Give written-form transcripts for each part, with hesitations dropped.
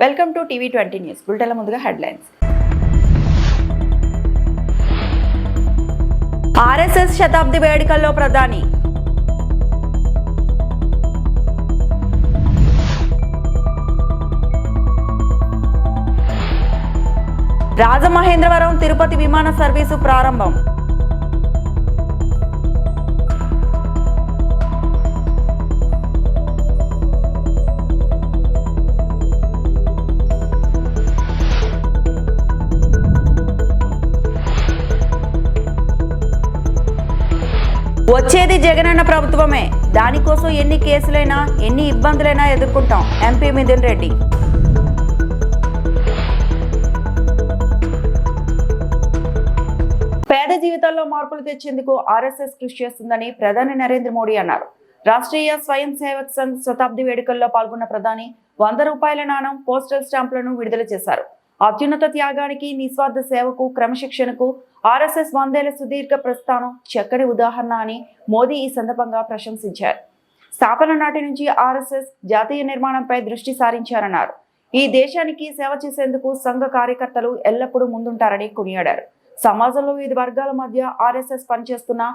Welcome to టీవీ20 news. బులెటిన్ల ముందుగా హెడ్లైన్స్. ఆర్ఎస్ఎస్ శతాబ్ది వేడుకల్లో ప్రధాని. రాజమహేంద్రవరం తిరుపతి విమాన సర్వీసు ప్రారంభం. వచ్చేది జగనన్న ప్రభుత్వమే, దానికోసం ఎన్ని కేసులైనా ఎన్ని ఇబ్బందులైనా ఎదుర్కొంటాం. ఎంపీ మిథున్ రెడ్డి. పేద జీవితాల్లో మార్పులు తెచ్చేందుకు ఆర్ఎస్ఎస్ కృషి చేస్తుందని ప్రధాని నరేంద్ర మోడీ అన్నారు. రాష్ట్రీయ స్వయం సేవక్ సంఘ్ శతాబ్ది వేడుకల్లో పాల్గొన్న ప్రధాని 100 రూపాయల నాణం, పోస్టల్ స్టాంపులను విడుదల చేశారు. అత్యున్నత త్యాగానికి, నిస్వార్థ సేవకు, క్రమశిక్షణకు ఆర్ఎస్ఎస్ 100 ఏళ్ల సుదీర్ఘ ప్రస్థానం చక్కని ఉదాహరణ అని మోదీ ఈ సందర్భంగా ప్రశంసించారు. స్థాపన నాటి నుంచి ఆర్ఎస్ఎస్ జాతీయ నిర్మాణంపై దృష్టి సారించారన్నారు. ఈ దేశానికి సేవ చేసేందుకు సంఘ కార్యకర్తలు ఎల్లప్పుడూ ముందుంటారని కొనియాడారు. సమాజంలో వివిధ వర్గాల మధ్య ఆర్ఎస్ఎస్ పనిచేస్తున్నా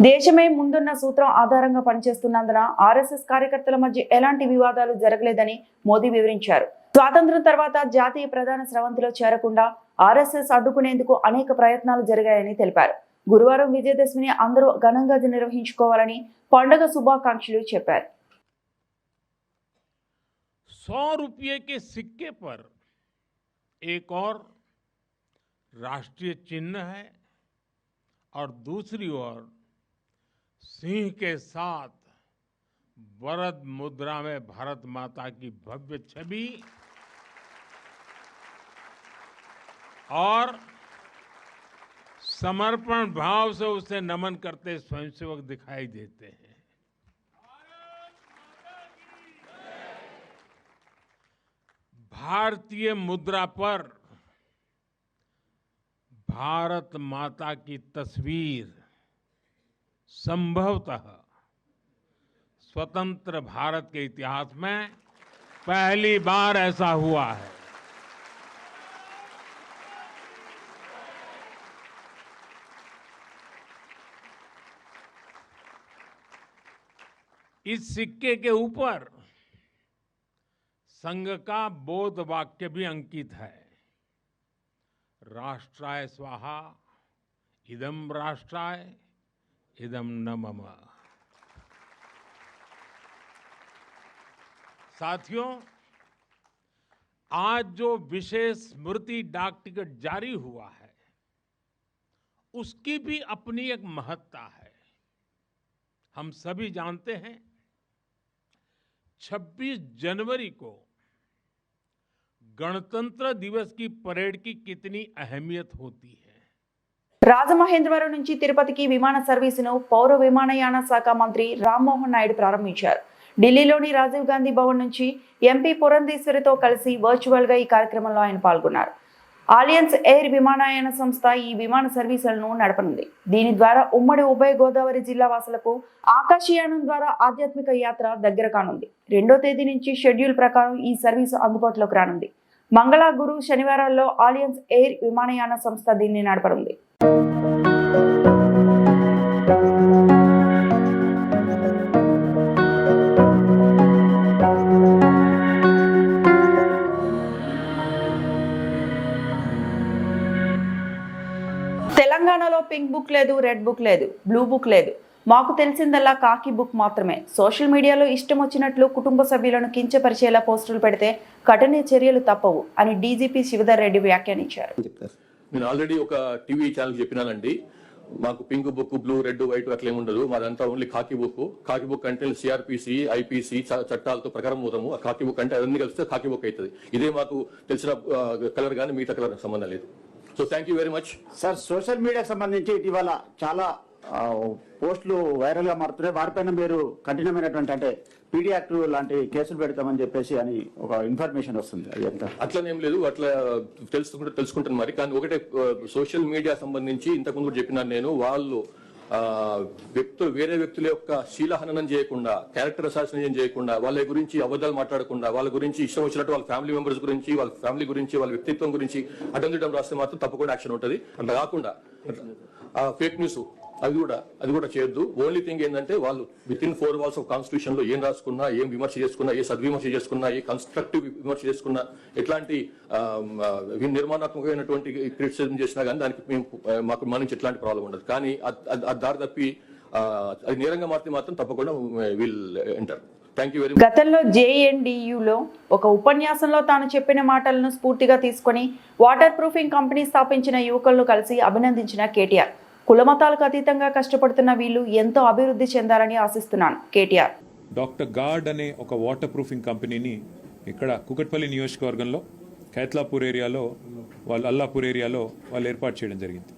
దేశమే ముందున్న సూత్రం ఆధారంగా పనిచేస్తున్నందున ఆర్ఎస్ఎస్ కార్యకర్తల మధ్య ఎలాంటి వివాదాలు జరగలేదని మోదీ వివరించారు. స్వాతంత్ర్యం తర్వాత జాతీయ ప్రధాన స్రవంతిలో చేరకుండా ఆర్ఎస్ఎస్ అడ్డుకునేందుకు అనేక ప్రయత్నాలు జరిగాయని తెలిపారు. గురువారం విజయదశమిని అందరూ ఘనంగా నిర్వహించుకోవాలని పండుగ శుభాకాంక్షలు చెప్పారు. 100 रुपये के सिक्के पर एक और राष्ट्रीय चिन्ह है और दूसरी ओर सिंह के साथ वरद मुद्रा में भारत माता की भव्य छवि और समर्पण भाव से उसे नमन करते स्वयंसेवक दिखाई देते हैं. भारतीय मुद्रा पर भारत माता की तस्वीर संभवतः स्वतंत्र भारत के इतिहास में पहली बार ऐसा हुआ है. इस सिक्के के ऊपर संघ का बोध वाक्य भी अंकित है. राष्ट्राय स्वाहा, इदं राष्ट्राय, इदं न मम. साथियों, आज जो विशेष स्मृति डाक टिकट जारी हुआ है उसकी भी अपनी एक महत्ता है. हम सभी जानते हैं 26 जनवरी को गणतंत्र दिवस की परेड की कितनी अहमियत होती है. రాజమహేంద్రవరం నుంచి తిరుపతికి విమాన సర్వీసును పౌర విమానయాన శాఖ మంత్రి రామ్మోహన్ నాయుడు ప్రారంభించారు. ఢిల్లీలోని రాజీవ్ గాంధీ భవన్ నుంచి ఎంపీ పురంధేశ్వరితో కలిసి వర్చువల్ గా ఈ కార్యక్రమంలో ఆయన పాల్గొన్నారు. ఆలియన్స్ ఎయిర్ విమానయాన సంస్థ ఈ విమాన సర్వీసులను నడపనుంది. దీని ద్వారా ఉమ్మడి ఉభయ గోదావరి జిల్లా వాసులకు ఆకాశయానం ద్వారా ఆధ్యాత్మిక యాత్ర దగ్గర కానుంది. 2వ తేదీ నుంచి షెడ్యూల్ ప్రకారం ఈ సర్వీసు అందుబాటులోకి రానుంది. మంగళ, గురు, శనివారాల్లో ఆలియన్స్ ఎయిర్ విమానయాన సంస్థ దీన్ని నడపనుంది. తెలంగాణలో పింక్ బుక్ లేదు, రెడ్ బుక్ లేదు, బ్లూ బుక్ లేదు. మాకు తెలిసిందల్లా కాకి బుక్ మాత్రమే. సోషల్ మీడియాలో ఇష్టం వచ్చినట్లు కుటుంబ సభ్యులను కించపరిచేలా పోస్టులు పెడితే కఠిన చర్యలు తప్పవు అని డీజీపీ శివధర్ రెడ్డి వ్యాఖ్యానించారు. నేను ఆల్రెడీ ఒక టీవీ ఛానల్ చెప్పినానండి, మాకు pink book, blue, red, white అట్లా ఏముండదు. మాదంతా ఓన్లీ కాకి బుక్. కాకి బుక్ అంటే సిఆర్పిసి, ఐపీసీ చట్టాలతో ప్రకారం పోతాము. ఆ కాకి బుక్ అంటే అవన్నీ కలిస్తే కాకి బుక్ అవుతుంది. ఇదే మాకు తెలిసిన కలర్ కానీ మిగతా కలర్ సంబంధం లేదు. So thank you very much sir. Social మీడియాకి సంబంధించి ఇటీవల చాలా పోస్టులు వైరల్ గా మారుతున్నాయి. వారిపైన మీరు కఠినమైనటువంటి అంటే పీడీ యాక్ట్ లాంటి కేసులు పెడతామని చెప్పేసి అని ఒక ఇన్ఫర్మేషన్ వస్తుంది. అది ఎంత అట్లనేం లేదు, అట్లా తెలుసుకుంటాను మరి. కానీ ఒకటే సోషల్ మీడియా సంబంధించి ఇంతకుముందు చెప్పినాను నేను, వాళ్ళు వ్యక్తులు వేరే వ్యక్తుల యొక్క శీలహననం చేయకుండా, క్యారెక్టర్ అసాసినేషన్ చేయకుండా, వాళ్ళ గురించి అబద్ధాలు మాట్లాడకుండా, వాళ్ళ గురించి ఇష్టం వచ్చినట్టు వాళ్ళ ఫ్యామిలీ మెంబర్స్ గురించి, వాళ్ళ ఫ్యామిలీ గురించి, వాళ్ళ వ్యక్తిత్వం గురించి అడ్డం రాస్తే మాత్రం తప్పకుండా యాక్షన్ ఉంటుంది. అట్లా కాకుండా ఫేక్ న్యూస్ అది కూడా చేయొద్దు. ఓన్లీ థింగ్ ఏంటంటే వాళ్ళు with in 4 walls of constitution లో ఏం రాసుకున్నా, ఏం విమర్శ చేసుకున్నా, ఏ సద్విమర్శ చేసుకున్నా, ఏ కన్స్ట్రక్టివ్ విమర్శ చేసుకున్నా, ఎట్లాంటి నిర్మాణాత్మకమైనటువంటి క్రిటిసిజం చేసినా కానీ దానికి మాకు మన నుంచి ఎట్లాంటి ప్రాబ్లం ఉండదు. కానీ అది దారి తప్పి అది నేరంగా మారితే మాత్రం తప్పకుండా will enter. Thank you very much. గతంలో జేఎన్డీయూలో ఒక ఉపన్యాసంలో తాను చెప్పిన మాటలను స్ఫూర్తిగా తీసుకొని వాటర్ ప్రూఫింగ్ కంపెనీ స్థాపించిన యువకులను కలిసి అభినందించిన కేటీఆర్. కులమతాలకు అతీతంగా కష్టపడుతున్న వీళ్ళు ఎంతో అభివృద్ధి చెందాలని ఆశిస్తున్నాను కేటీఆర్. డాక్టర్ గార్డ్ అనే ఒక వాటర్ ప్రూఫింగ్ కంపెనీని ఇక్కడ కుకట్పల్లి నియోజకవర్గంలో ఖైత్లాపూర్ ఏరియాలో అల్లాపూర్ ఏరియాలో వాళ్ళు ఏర్పాటు చేయడం జరిగింది.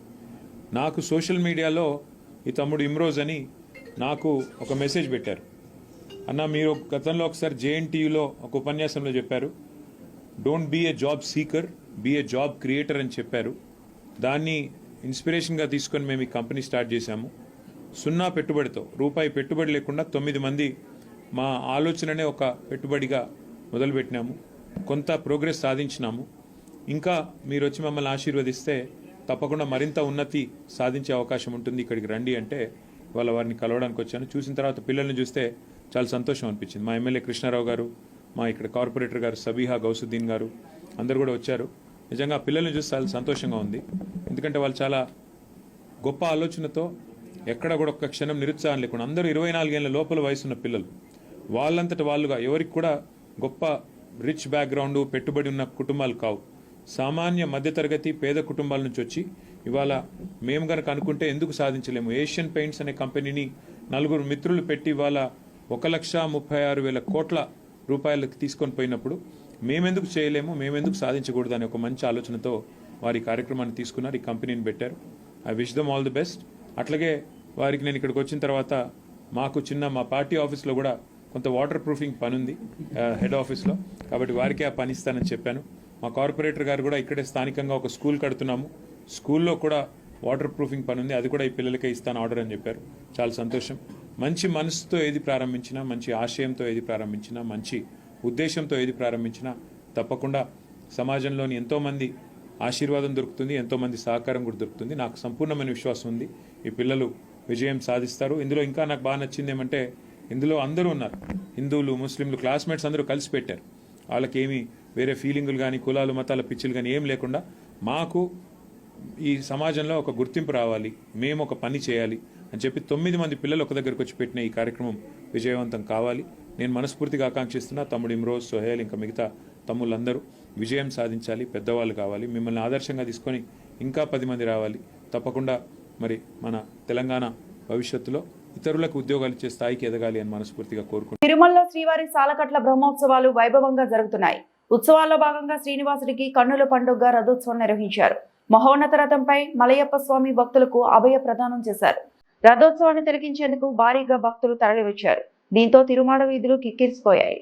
నాకు సోషల్ మీడియాలో ఈ తమ్ముడు ఇమ్రోజ్ అని నాకు ఒక మెసేజ్ పెట్టారు. అన్న, మీరు గతంలో ఒకసారి జేఎన్టీయూలో ఒక ఉపన్యాసంలో చెప్పారు, don't be a job seeker, be a job creator అని చెప్పారు. దాన్ని ఇన్స్పిరేషన్గా తీసుకొని మేము ఈ కంపెనీ స్టార్ట్ చేశాము. 0 పెట్టుబడితో, రూపాయి పెట్టుబడి లేకుండా 9 మంది మా ఆలోచననే ఒక పెట్టుబడిగా మొదలుపెట్టినాము. కొంత ప్రోగ్రెస్ సాధించినాము. ఇంకా మీరు వచ్చి మమ్మల్ని ఆశీర్వదిస్తే తప్పకుండా మరింత ఉన్నతి సాధించే అవకాశం ఉంటుంది. ఇక్కడికి రండి అంటే వాళ్ళ వారిని కలవడానికి వచ్చాను. చూసిన తర్వాత పిల్లల్ని చూస్తే చాలా సంతోషం అనిపించింది. మా ఎమ్మెల్యే కృష్ణారావు గారు, మా ఇక్కడ కార్పొరేటర్ గారు సబీహా గౌసుద్దీన్ గారు అందరు కూడా వచ్చారు. నిజంగా పిల్లల్ని చూస్తే చాలా సంతోషంగా ఉంది. ఎందుకంటే వాళ్ళు చాలా గొప్ప ఆలోచనతో, ఎక్కడ కూడా ఒక్క క్షణం నిరుత్సాహం లేకుండా, అందరూ 24 ఏళ్ల లోపల వయసున్న పిల్లలు, వాళ్ళంతట వాళ్ళుగా, ఎవరికి కూడా గొప్ప రిచ్ బ్యాక్గ్రౌండ్ పెట్టుబడి ఉన్న కుటుంబాలు కావు. సామాన్య మధ్యతరగతి పేద కుటుంబాల నుంచి వచ్చి ఇవాళ మేము కనుక అనుకుంటే ఎందుకు సాధించలేము. ఏషియన్ పెయింట్స్ అనే కంపెనీని 4 మిత్రులు పెట్టి ఇవాళ 1,36,000 కోట్ల రూపాయలకు తీసుకొని పోయినప్పుడు మేమెందుకు చేయలేము, మేమెందుకు సాధించకూడదు అనే ఒక మంచి ఆలోచనతో వారి కార్యక్రమాన్ని తీసుకున్నారు, ఈ కంపెనీని పెట్టారు. I wish them all the best. అట్లాగే వారికి నేను ఇక్కడికి వచ్చిన తర్వాత మా పార్టీ ఆఫీస్లో కూడా కొంత వాటర్ ప్రూఫింగ్ పని ఉంది హెడ్ ఆఫీస్లో, కాబట్టి వారికే ఆ పని ఇస్తానని చెప్పాను. మా కార్పొరేటర్ గారు కూడా ఇక్కడే స్థానికంగా ఒక స్కూల్ కడుతున్నాము, స్కూల్లో కూడా వాటర్ ప్రూఫింగ్ పని ఉంది, అది కూడా ఈ పిల్లలకే ఇస్తాను ఆర్డర్ అని చెప్పారు. చాలా సంతోషం. మంచి మనసుతో ఏది ప్రారంభించినా, మంచి ఆశయంతో ఏది ప్రారంభించినా, మంచి ఉద్దేశంతో ఏది ప్రారంభించినా తప్పకుండా సమాజంలోని ఎంతోమంది ఆశీర్వాదం దొరుకుతుంది, ఎంతోమంది సహకారం కూడా దొరుకుతుంది. నాకు సంపూర్ణమైన విశ్వాసం ఉంది ఈ పిల్లలు విజయం సాధిస్తారు. ఇందులో ఇంకా నాకు బాగా నచ్చింది ఏమంటే, ఇందులో అందరూ ఉన్నారు, హిందువులు ముస్లింలు క్లాస్మేట్స్ అందరూ కలిసి పెట్టారు. వాళ్ళకి ఏమీ వేరే ఫీలింగులు కానీ కులాలు మతాల పిచ్చులు కానీ ఏం లేకుండా మాకు ఈ సమాజంలో ఒక గుర్తింపు రావాలి, మేము ఒక పని చేయాలి అని చెప్పి 9 మంది పిల్లలు ఒక దగ్గరకు వచ్చి పెట్టిన ఈ కార్యక్రమం విజయవంతం కావాలి. నేను మనస్ఫూర్తిగా ఆకాంక్షిస్తున్నా. తమ్ముడు ఇమ్రోజ్, సోహేల్, ఇంకా మిగతా తమ్ముళ్ళందరూ విజయం సాధించాలి, పెద్దవాళ్ళు కావాలి, మిమ్మల్ని ఆదర్శంగా తీసుకొని ఇంకా 10 మంది రావాలి. తప్పకుండా మరి మన తెలంగాణ భవిష్యత్తులో ఇతరులకు ఉద్యోగాలు ఇచ్చే స్థాయికి ఎదగాలి అని మనస్ఫూర్తిగా కోరుకుంటున్నాను. తిరుమలలో శ్రీవారి సాలకట్ల బ్రహ్మోత్సవాలు వైభవంగా జరుగుతున్నాయి. ఉత్సవాల్లో భాగంగా శ్రీనివాసుడికి కన్నుల పండుగగా రథోత్సవం నిర్వహించారు. మహోన్నత రథంపై మలయప్ప స్వామి భక్తులకు అభయ ప్రదానం చేశారు. రథోత్సవాన్ని తిలకించేందుకు భారీగా భక్తులు తరలివచ్చారు. దీంతో తిరుమాడ వీధులు కిక్కిరిసిపోయాయి.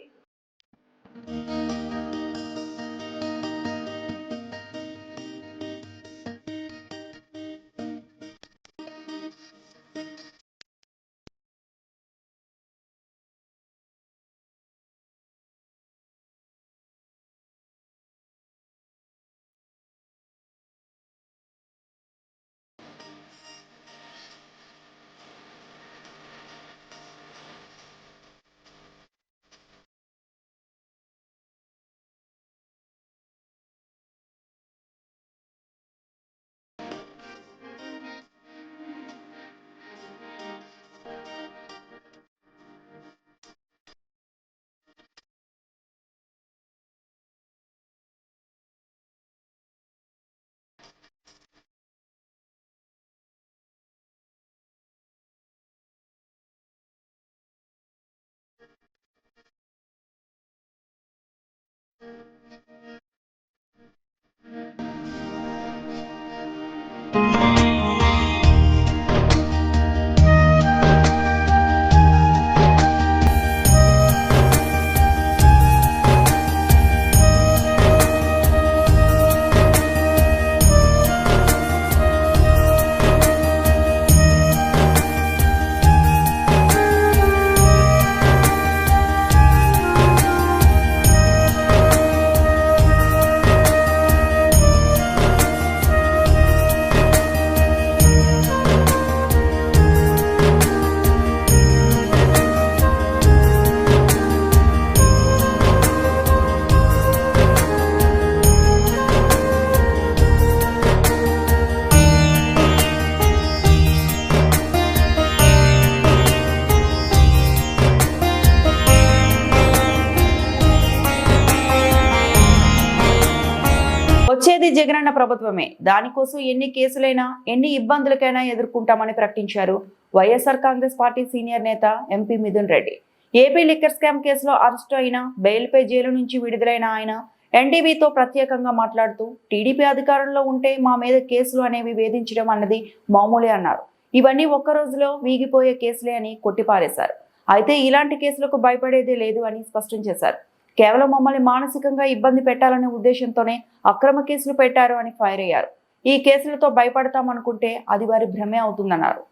వచ్చేది జగనన్న ప్రభుత్వమే, దానికోసం ఎన్ని కేసులైనా ఎన్ని ఇబ్బందులకైనా ఎదుర్కొంటామని ప్రకటించారు వైఎస్ఆర్ కాంగ్రెస్ పార్టీ సీనియర్ నేత MP Mithun Reddy. AP liquor scam కేసులో అరెస్టు అయిన, బెయిల్పై జైలు నుంచి విడుదలైన ఆయన ఎన్టీవీతో ప్రత్యేకంగా మాట్లాడుతూ టీడీపీ అధికారంలో ఉంటే మా మీద కేసులు అనేవి వేధించడం అన్నది మామూలే అన్నారు. ఇవన్నీ ఒక్క రోజులో వీగిపోయే కేసులే అని కొట్టిపారేశారు. అయితే ఇలాంటి కేసులకు భయపడేదే లేదు అని స్పష్టం చేశారు. కేవలం మమ్మల్ని మానసికంగా ఇబ్బంది పెట్టాలనే ఉద్దేశంతోనే అక్రమ కేసులు పెట్టారు అని ఫైర్ అయ్యారు. ఈ కేసులతో భయపడతామనుకుంటే అది వారి భ్రమే అవుతుందన్నారు.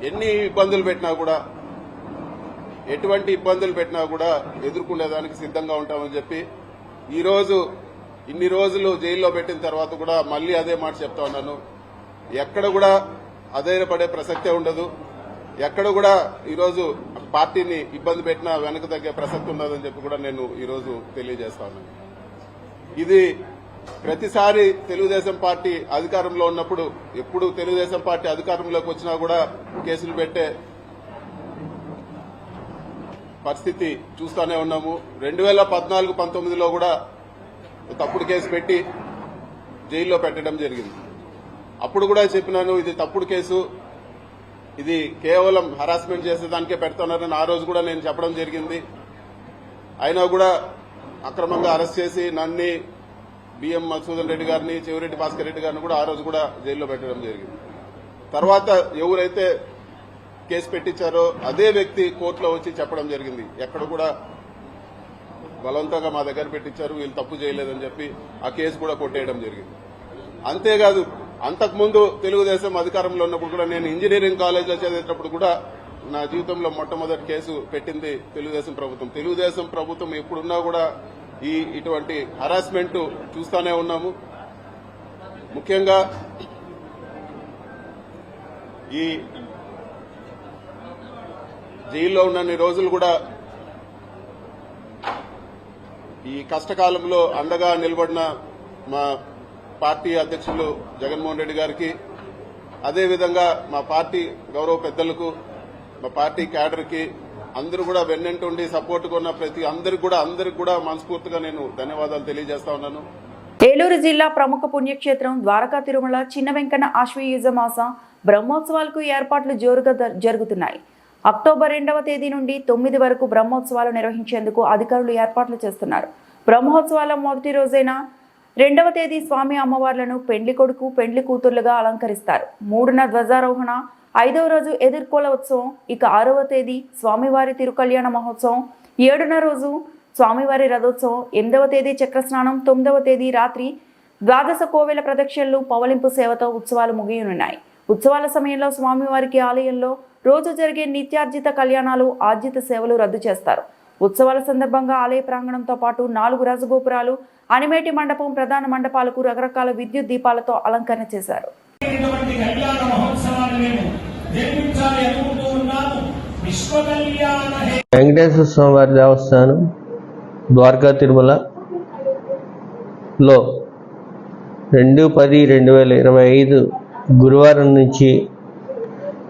ఎన్ని ఇబ్బందులు పెట్టినా కూడా, ఎటువంటి ఇబ్బందులు పెట్టినా కూడా ఎదుర్కొనేదానికి సిద్ధంగా ఉంటామని చెప్పి ఈరోజు ఇన్ని రోజులు జైల్లో పెట్టిన తర్వాత కూడా మళ్ళీ అదే మాట చెప్తా ఉన్నాను. ఎక్కడ కూడా అధైర్యపడే ప్రసక్తే ఉండదు. ఎక్కడ కూడా ఈరోజు పార్టీని ఇబ్బంది పెట్టినా వెనక తగ్గే ప్రసక్తి ఉండదని చెప్పి కూడా నేను ఈరోజు తెలియజేస్తా ఉన్నాను. ఇది ప్రతిసారి తెలుగుదేశం పార్టీ అధికారంలో ఉన్నప్పుడు, ఎప్పుడు తెలుగుదేశం పార్టీ అధికారంలోకి వచ్చినా కూడా కేసులు పెట్టే పరిస్థితి చూస్తూనే ఉన్నాము. 2014-19లో కూడా తప్పుడు కేసు పెట్టి జైల్లో పెట్టడం జరిగింది. అప్పుడు కూడా చెప్పినాను, ఇది తప్పుడు కేసు, ఇది కేవలం హరాస్మెంట్ చేసేదానికే పెడుతున్నారని ఆ రోజు కూడా నేను చెప్పడం జరిగింది. అయినా కూడా అక్రమంగా అరెస్ట్ చేసి నన్ను, బిఎం మధుసూదన్ రెడ్డి గారిని, చెవిరెడ్డి భాస్కర్ రెడ్డి గారిని కూడా ఆ రోజు కూడా జైల్లో పెట్టడం జరిగింది. తర్వాత ఎవరైతే కేసు పెట్టించారో అదే వ్యక్తి కోర్టులో వచ్చి చెప్పడం జరిగింది, ఎక్కడ కూడా బలవంతంగా మా దగ్గర పెట్టించారు, వీళ్ళు తప్పు చేయలేదని చెప్పి ఆ కేసు కూడా కొట్టేయడం జరిగింది. అంతేకాదు, అంతకుముందు తెలుగుదేశం అధికారంలో ఉన్నప్పుడు కూడా నేను ఇంజనీరింగ్ కాలేజీలో చదివేటప్పుడు కూడా నా జీవితంలో మొట్టమొదటి కేసు పెట్టింది తెలుగుదేశం ప్రభుత్వం. తెలుగుదేశం ప్రభుత్వం ఎప్పుడున్నా కూడా ఇటువంటి హరాస్మెంట్ చూస్తూనే ఉన్నాము. ముఖ్యంగా ఈ జైల్లో ఉన్నన్ని రోజులు కూడా ఈ కష్టకాలంలో అండగా నిలబడిన మా పార్టీ అధ్యక్షులు జగన్మోహన్ రెడ్డి గారికి, అదేవిధంగా మా పార్టీ గౌరవ పెద్దలకు, మా పార్టీ క్యాడర్కి అందరూ కూడా వెన్నంటుండి సపోర్ట్గా ఉన్న ప్రతి అందరికి కూడా మనస్ఫూర్తిగా నేను ధన్యవాదాలు తెలియజేస్తా ఉన్నాను. ఏలూరు జిల్లా ప్రముఖ పుణ్యక్షేత్రం ద్వారకా తిరుమల చిన్న వెంకన్న ఆశ్వయుజ మాస బ్రహ్మోత్సవాలకు ఏర్పాట్లు జోరుగా జరుగుతున్నాయి. అక్టోబర్ 2వ తేదీ నుండి 9 వరకు బ్రహ్మోత్సవాలు నిర్వహించేందుకు అధికారులు ఏర్పాట్లు చేస్తున్నారు. బ్రహ్మోత్సవాల మొదటి రోజైన 2వ తేదీ స్వామి అమ్మవార్లను పెండ్లి కొడుకు, పెండ్లి కూతుర్లుగా అలంకరిస్తారు. 3న ధ్వజారోహణ, 5వ రోజు ఎదుర్కోల ఉత్సవం, ఇక 6వ తేదీ స్వామివారి తిరుకల్యాణ మహోత్సవం, 7న రోజు స్వామివారి రథోత్సవం, 8వ తేదీ చక్రస్నానం, 9వ తేదీ రాత్రి ద్వాదశ కోవెల ప్రదక్షిణలు, పవలింపు సేవతో ఉత్సవాలు ముగియనున్నాయి. ఉత్సవాల సమయంలో స్వామివారికి ఆలయంలో రోజు జరిగే నిత్యార్జిత కళ్యాణాలు, ఆర్జిత సేవలు రద్దు చేస్తారు. ఉత్సవాల సందర్భంగా ఆలయ ప్రాంగణంతో పాటు 4 రాజగోపురాలు, అనిమేటి మండపం, ప్రధాన మండపాలకు రకరకాల విద్యుత్ దీపాలతో అలంకరణ చేశారు. వెంకటేశ్వర స్వామివారి దేవస్థానం ద్వారకా తిరుమలలో 2/10/2025 గురువారం నుంచి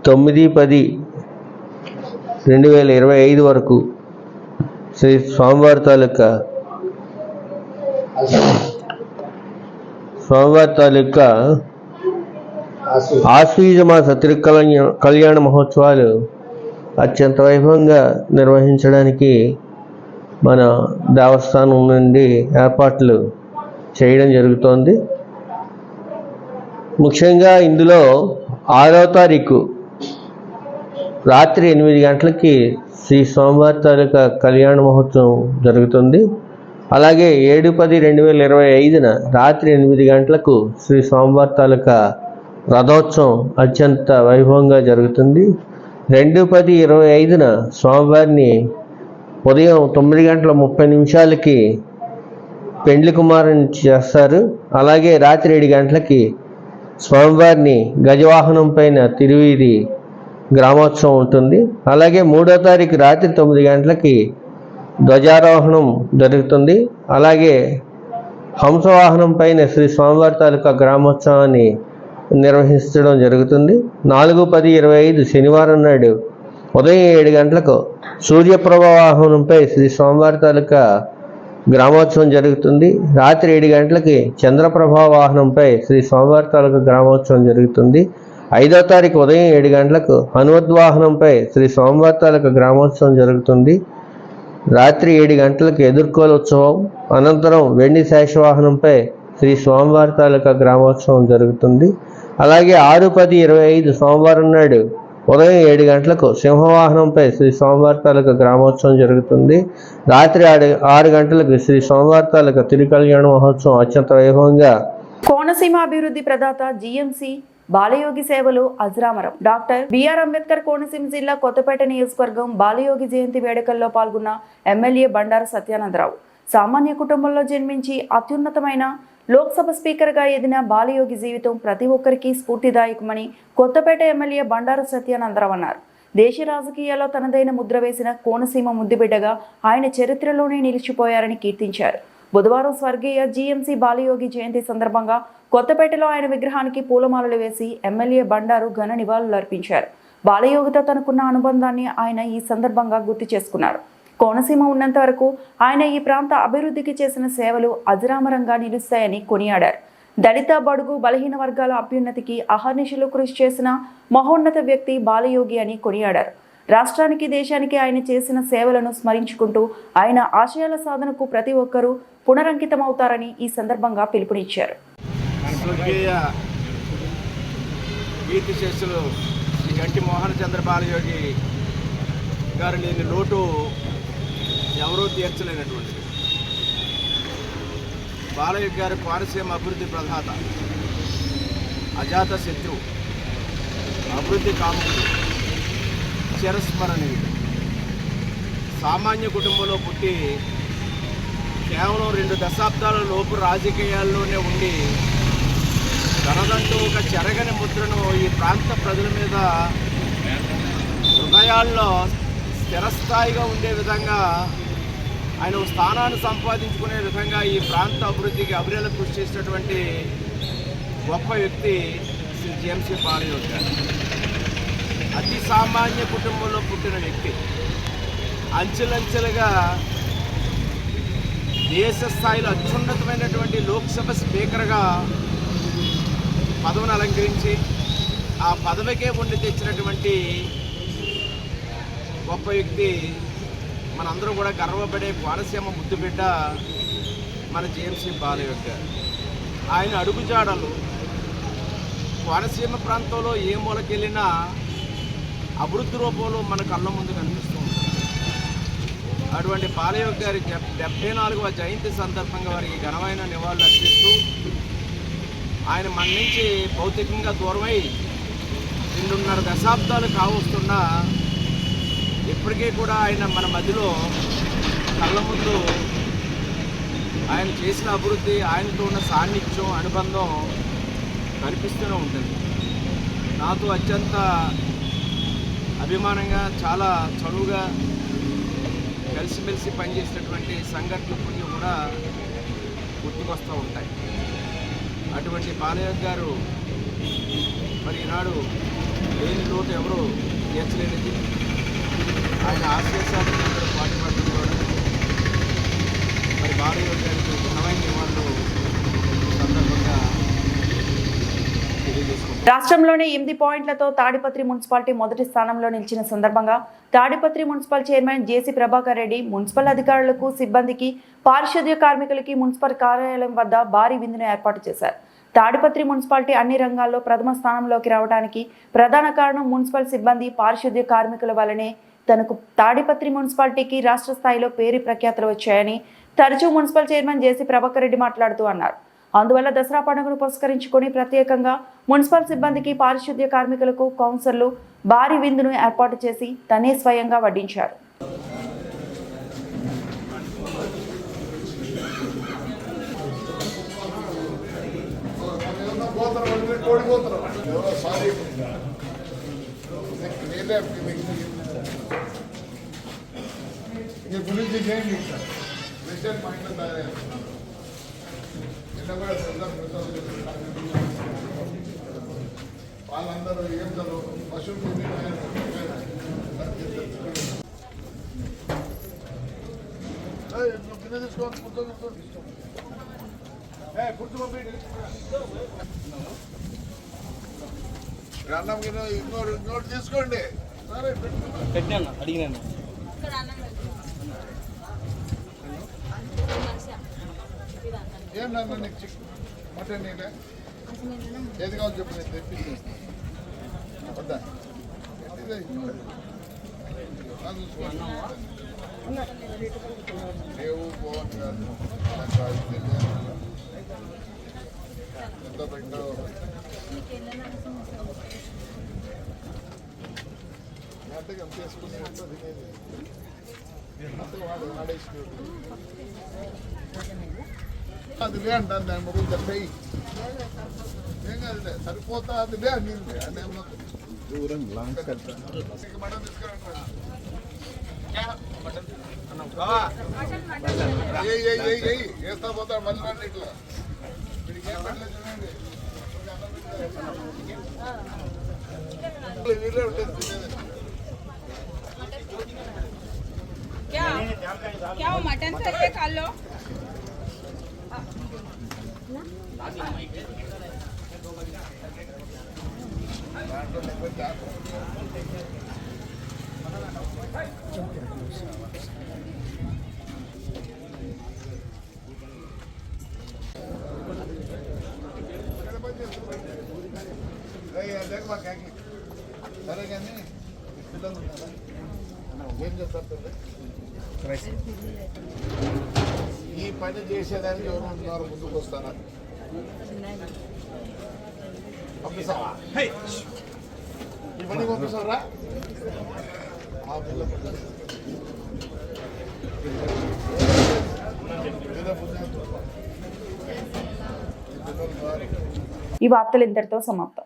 9/10/2025 వరకు శ్రీ స్వామివారి తాలూకా ఆశ్వయుజ మాస కళ్యాణ మహోత్సవాలు అత్యంత వైభవంగా నిర్వహించడానికి మన దేవస్థానం నుండి ఏర్పాట్లు చేయడం జరుగుతోంది. ముఖ్యంగా ఇందులో 6వ తారీఖు రాత్రి 8 గంటలకి శ్రీ స్వామివారి తాలూకా కళ్యాణ మహోత్సవం జరుగుతుంది. అలాగే 7/10/2025 రాత్రి 8 గంటలకు శ్రీ స్వామివారి తాలూకా రథోత్సవం అత్యంత వైభవంగా జరుగుతుంది. 2/10/25 స్వామివారిని ఉదయం 9:30 పెండ్లి కుమారుని చేస్తారు. అలాగే రాత్రి 7 గంటలకి స్వామివారిని గజవాహనం పైన తిరువీధి గ్రామోత్సవం ఉంటుంది. అలాగే 3వ తారీఖు రాత్రి 9 గంటలకి ధ్వజారోహణం జరుగుతుంది. అలాగే హంసవాహనం పైన శ్రీ స్వామివారి తాలూకా గ్రామోత్సవాన్ని నిర్వహించడం జరుగుతుంది. 4/10/25 శనివారం నాడు ఉదయం 7 గంటలకు సూర్యప్రభ వాహనంపై శ్రీ స్వామివారి తాలూకా గ్రామోత్సవం జరుగుతుంది. రాత్రి 7 గంటలకి చంద్రప్రభ వాహనంపై శ్రీ స్వామివారి తాలూకా గ్రామోత్సవం జరుగుతుంది. 5వ తారీఖు ఉదయం 7 గంటలకు హనుమద్వాహనంపై శ్రీ స్వామివారి తాలూకా గ్రామోత్సవం జరుగుతుంది. రాత్రి 7 గంటలకు ఎదుర్కోలు ఉత్సవం, అనంతరం వెండి శేషవాహనంపై శ్రీ స్వామివారి తాలూకా గ్రామోత్సవం జరుగుతుంది. అలాగే 6/10/25 సోమవారం నాడు ఉదయం 7 గంటలకు సింహవాహనంపై శ్రీ స్వామివారి తాలూకా గ్రామోత్సవం జరుగుతుంది. రాత్రి 6 గంటలకు శ్రీ స్వామివారి తాలూకా తిరుకల్యాణ మహోత్సవం అత్యంత వైభవంగా. కోనసీమ అభివృద్ధి ప్రదాత జీఎంసీ బాలయోగి సేవలు అజరామరం. డాక్టర్ బిఆర్ అంబేద్కర్ కోనసీమ జిల్లా కొత్తపేట నియోజకవర్గం బాలయోగి జయంతి వేడుకల్లో పాల్గొన్న ఎమ్మెల్యే బండారు సత్యానందరావు సామాన్య కుటుంబంలో జన్మించి అత్యున్నతమైన లోక్సభ స్పీకర్గా ఎదిగిన బాలయోగి జీవితం ప్రతి ఒక్కరికి స్ఫూర్తిదాయకమని కొత్తపేట ఎమ్మెల్యే బండారు సత్యానందరావు అన్నారు. దేశ రాజకీయాల్లో తనదైన ముద్ర వేసిన కోనసీమ ముద్దుబిడ్డగా ఆయన చరిత్రలోనే నిలిచిపోయారని కీర్తించారు. బుధవారం స్వర్గీయ జీఎంసీ బాలయోగి జయంతి సందర్భంగా కొత్తపేటలో ఆయన విగ్రహానికి పూలమాలలు వేసి ఎమ్మెల్యే బండారు ఘన నివాళులు అర్పించారు. బాలయోగితో తనకున్న అనుబంధాన్ని ఆయన ఈ సందర్భంగా గుర్తు చేసుకున్నారు. కోనసీమ ఉన్నంత వరకు ఆయన ఈ ప్రాంత అభివృద్ధికి చేసిన సేవలు అజరామరంగా నిలుస్తాయని కొనియాడారు. దళిత, బడుగు, బలహీన వర్గాల అభ్యున్నతికి అహర్నిశలు కృషి చేసిన మహోన్నత వ్యక్తి బాలయోగి అని కొనియాడారు. రాష్ట్రానికి, దేశానికి ఆయన చేసిన సేవలను స్మరించుకుంటూ ఆయన ఆశయాల సాధనకు ప్రతి ఒక్కరూ పునరంకితమవుతారని ఈ సందర్భంగా పిలుపునిచ్చారు. స్వర్గీయ కీర్తిశేషులు శ్రీ గంటి మోహన చంద్ర బాలయోగి గారు లేని లోటు ఎవరూ తీర్చలేనటువంటిది. బాలయోగి గారు కోనసీమ అభివృద్ధి ప్రదాత, అజాత శత్రువు, అభివృద్ధి కాముకుడు, చిరస్మరణీయుడు. సామాన్య కుటుంబంలో పుట్టి కేవలం 2 దశాబ్దాల లోపు రాజకీయాల్లోనే ఉండి తనదంటూ ఒక చెరగని ముద్రను ఈ ప్రాంత ప్రజల మీద హృదయాల్లో స్థిరస్థాయిగా ఉండే విధంగా ఆయన ఒక స్థానాన్ని సంపాదించుకునే విధంగా ఈ ప్రాంత అభివృద్ధికి అవిరళ కృషి చేసినటువంటి గొప్ప వ్యక్తి శ్రీ జీఎంసీ బాలయోగి గారు. అతి సామాన్య కుటుంబంలో పుట్టిన వ్యక్తి అంచెలంచెలుగా దేశ స్థాయిలో అత్యున్నతమైనటువంటి లోక్సభ స్పీకర్గా పదవిని అలంకరించి ఆ పదవికే ఉండి తెచ్చినటువంటి గొప్ప వ్యక్తి. మనందరూ కూడా గర్వపడే కోనసీమ ముద్దుబిడ్డ మన జీఎంసీ బాలయోగి గారు. ఆయన అడుగుజాడలు కోనసీమ ప్రాంతంలో ఏ మూలకెళ్ళినా అభివృద్ధి రూపంలో మన కళ్ళ ముందు కనిపిస్తూ ఉంటుంది. అటువంటి బాలయోగి గారి 74వ జయంతి సందర్భంగా వారికి ఘనమైన నివాళులు అర్పిస్తూ ఆయన మన నుంచి భౌతికంగా దూరమై 2.5 దశాబ్దాలు కావస్తున్నా ఇప్పటికీ కూడా ఆయన మన మధ్యలో కళ్ళ ముందు ఆయన చేసిన అభివృద్ధి, ఆయనతో ఉన్న సాన్నిధ్యం, అనుబంధం కనిపిస్తూనే ఉంటుంది. నాతో అత్యంత అభిమానంగా, చాలా చనువుగా కలిసిమెలిసి పనిచేసినటువంటి సంఘటనలు కొన్ని కూడా గుర్తుకొస్తూ ఉంటాయి. అటువంటి బాలయోగి గారు మరి ఈనాడు లేని లోటు ఎవరు తీర్చలేనిది. ఆయన ఆశీస్సాలు పాటుపడడం కూడా మరి బాలయోగి గారికి ఘనమైన నివాళులు సందర్భంగా తెలియజేసుకుంటారు. రాష్ట్రంలోనే 8 పాయింట్లతో తాడిపత్రి మున్సిపాలిటీ మొదటి స్థానంలో నిలిచిన సందర్భంగా తాడిపత్రి మున్సిపల్ చైర్మన్ జేసీ ప్రభాకర్ రెడ్డి మున్సిపల్ అధికారులకు, సిబ్బందికి, పారిశుద్ధ్య కార్మికులకి మున్సిపల్ కార్యాలయం వద్ద భారీ విందును ఏర్పాటు చేశారు. తాడిపత్రి మున్సిపాలిటీ అన్ని రంగాల్లో ప్రథమ స్థానంలోకి రావడానికి ప్రధాన కారణం మున్సిపల్ సిబ్బంది, పారిశుద్ధ్య కార్మికుల వల్లనే తనకు తాడిపత్రి మున్సిపాలిటీకి రాష్ట్ర స్థాయిలో పేరు ప్రఖ్యాతులు వచ్చాయని తరచూ మున్సిపల్ చైర్మన్ జేసీ ప్రభాకర్ రెడ్డి మాట్లాడుతూ అన్నారు. అందువల్ల దసరా పండుగను పురస్కరించుకొని ప్రత్యేకంగా మున్సిపల్ సిబ్బందికి, పారిశుద్ధ్య కార్మికులకు కౌన్సిలర్లు భారీ విందును ఏర్పాటు చేసి తనే స్వయంగా వడ్డించారు. వాళ్ళందరూ ఏం చదువు పశువులు గిన్నె తీసుకోవాలి కూర్చోండి అన్నం గిన్నె ఇంకోటి తీసుకోండి సరే పెట్టాను అడిగినాను ఏంటన్నా నీకు మటన్ నీళ్ళే ఏది కావాలి చెప్పు నేను తెప్పించి వద్దా లేవు బాగుంది కాదు ఎంత పెట్టావు అంతగా అంత వేసుకుని ఆడేసి అదిలే అంటాను దాని మొదలు చెప్పేయి ఏం కాదులే సరిపోతా అదిలే అని అంటే దూరం లాంగ్ మటన్ తీసుకురండి వేస్తా పోతాడు మళ్ళీ రండి ఇట్లా వీడికి ఏం పడలేదు చూడండి వీళ్ళే ఉంటుంది తినేది क्या वो मटन चाहिए खा लो సరే కానీ పిల్లలు ఉన్నారా ఏం చేస్తారు ఈ పని చేసేదానికి ఎవరు ఉంటున్నారు ముందుకు వస్తారా పంపిస్తావా ఈ పని పంపిస్తారా ఆ పిల్ల ఈ వార్తలు ఇంతటితో సమాప్తం.